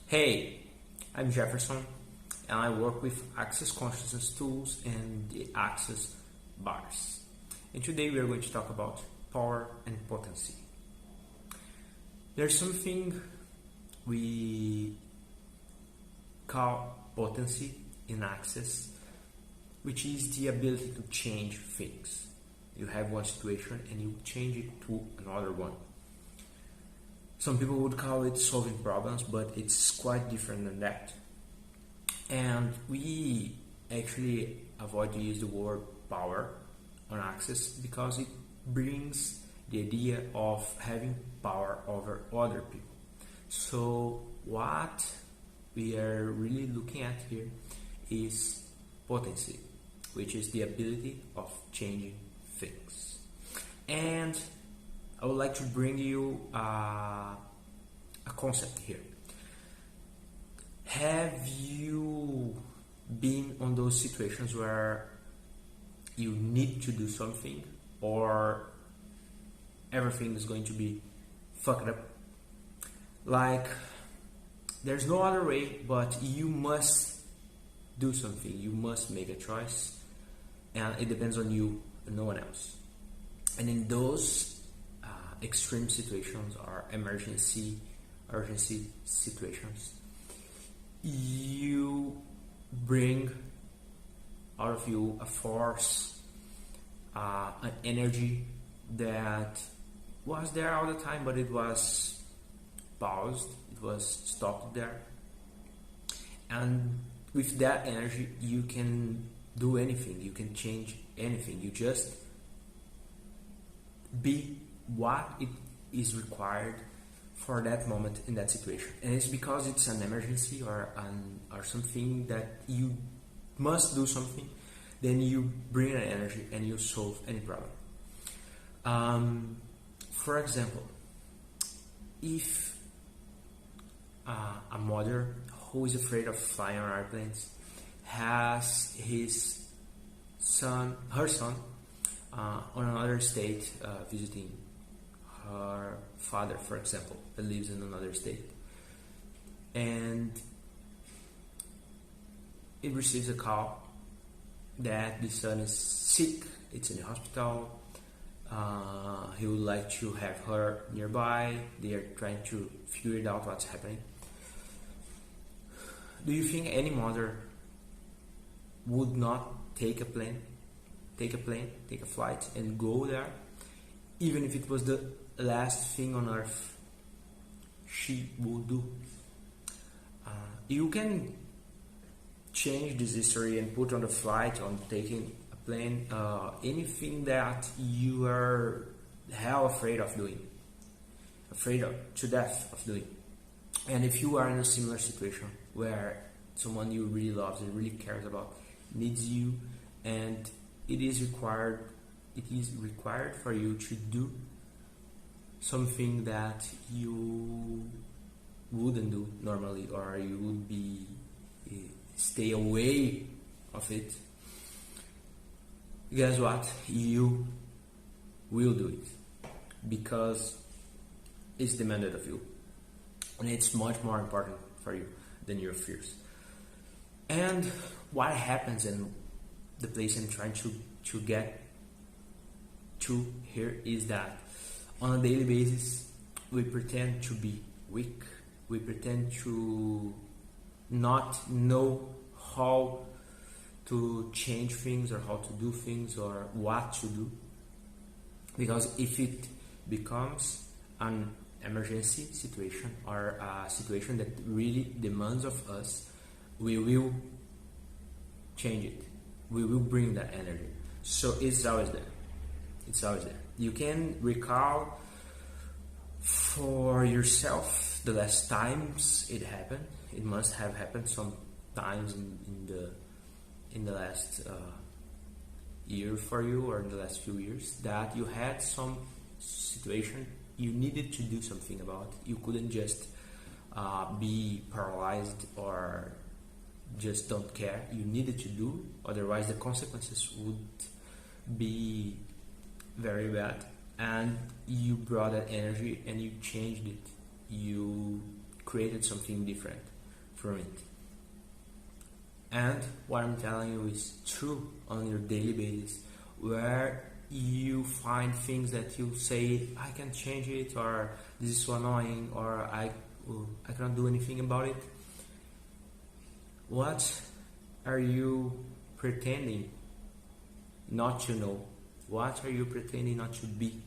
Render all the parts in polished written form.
Hey, I'm Jefferson and I work with Access Consciousness tools and the Access bars. And today we are going to talk about power and potency. There's something we call potency in Access, which is the ability to change things. You have one situation and you change it to another one. Some people would call it solving problems, but it's quite different than that. And we actually avoid to use the word power on Access because it brings the idea of having power over other people. So what we are really looking at here is potency, which is the ability of changing things. And I would like to bring you a concept here. Have you been on those situations where you need to do something or everything is going to be fucked up? Like, there's no other way, but you must do something. You must make a choice, and it depends on you and no one else. And in those extreme situations or urgency situations, you bring out of you a force, an energy that was there all the time, but it was paused, it was stopped there. And with that energy, you can do anything, you can change anything, you just be what it is required for that moment in that situation. And it's because it's an emergency or something that you must do something, then you bring an energy and you solve any problem. For example, if a mother who is afraid of flying on airplanes has her son on another state visiting her father, for example, that lives in another state, and it receives a call that the son is sick, it's in the hospital, he would like to have her nearby, they are trying to figure it out what's happening. Do you think any mother would not take a flight and go there, even if it was the last thing on earth she would do? You can change this history and put on the flight, on taking a plane, anything that you are hell afraid of doing, to death of doing. And if you are in a similar situation where someone you really loves and really cares about needs you, and it is required for you to do something that you wouldn't do normally, or you would be stay away of it, guess what? You will do it because it's demanded of you, and it's much more important for you than your fears. And what happens, and the place I'm trying to get to here, is that on a daily basis we pretend to be weak, we pretend to not know how to change things or how to do things or what to do, because if it becomes an emergency situation or a situation that really demands of us, we will change it, we will bring that energy. So it's always there. You can recall for yourself the last times it happened. It must have happened some times in the last year for you, or in the last few years, that you had some situation you needed to do something about. You couldn't just be paralyzed or just don't care. You needed to do, otherwise the consequences would be very bad. And you brought that energy and you changed it. You created something different. from it. And what I'm telling you is true on your daily basis, where you find things that you say, I can change it, or this is so annoying, or I cannot do anything about it. What are you pretending not to know? What are you pretending not to be?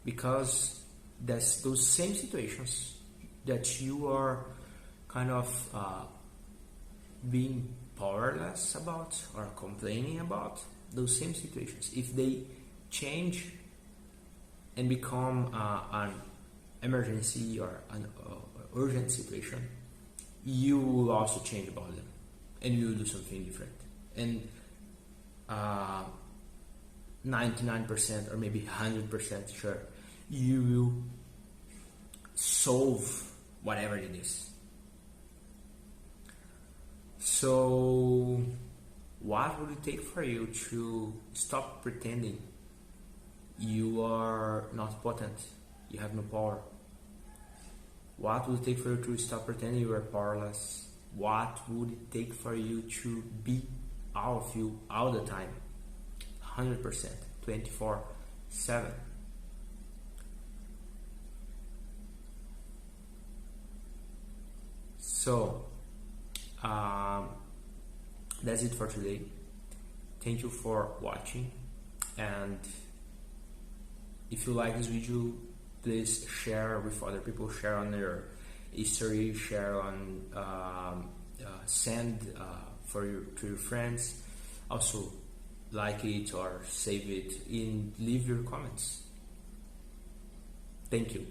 Because that's those same situations that you are kind of being powerless about or complaining about, those same situations, if they change and become an emergency or an urgent situation, you will also change about them and you will do something different. And 99% or maybe 100% sure you will solve whatever it is. So what would it take for you to stop pretending you are not potent, you have no power? What would it take for you to stop pretending you are powerless? What would it take for you to be all of you all the time? 100%, 24/7. So that's it for today. Thank you for watching, and if you like this video, please share with other people, share on your history, share on send to your friends. Also like it or save it and leave your comments. Thank you.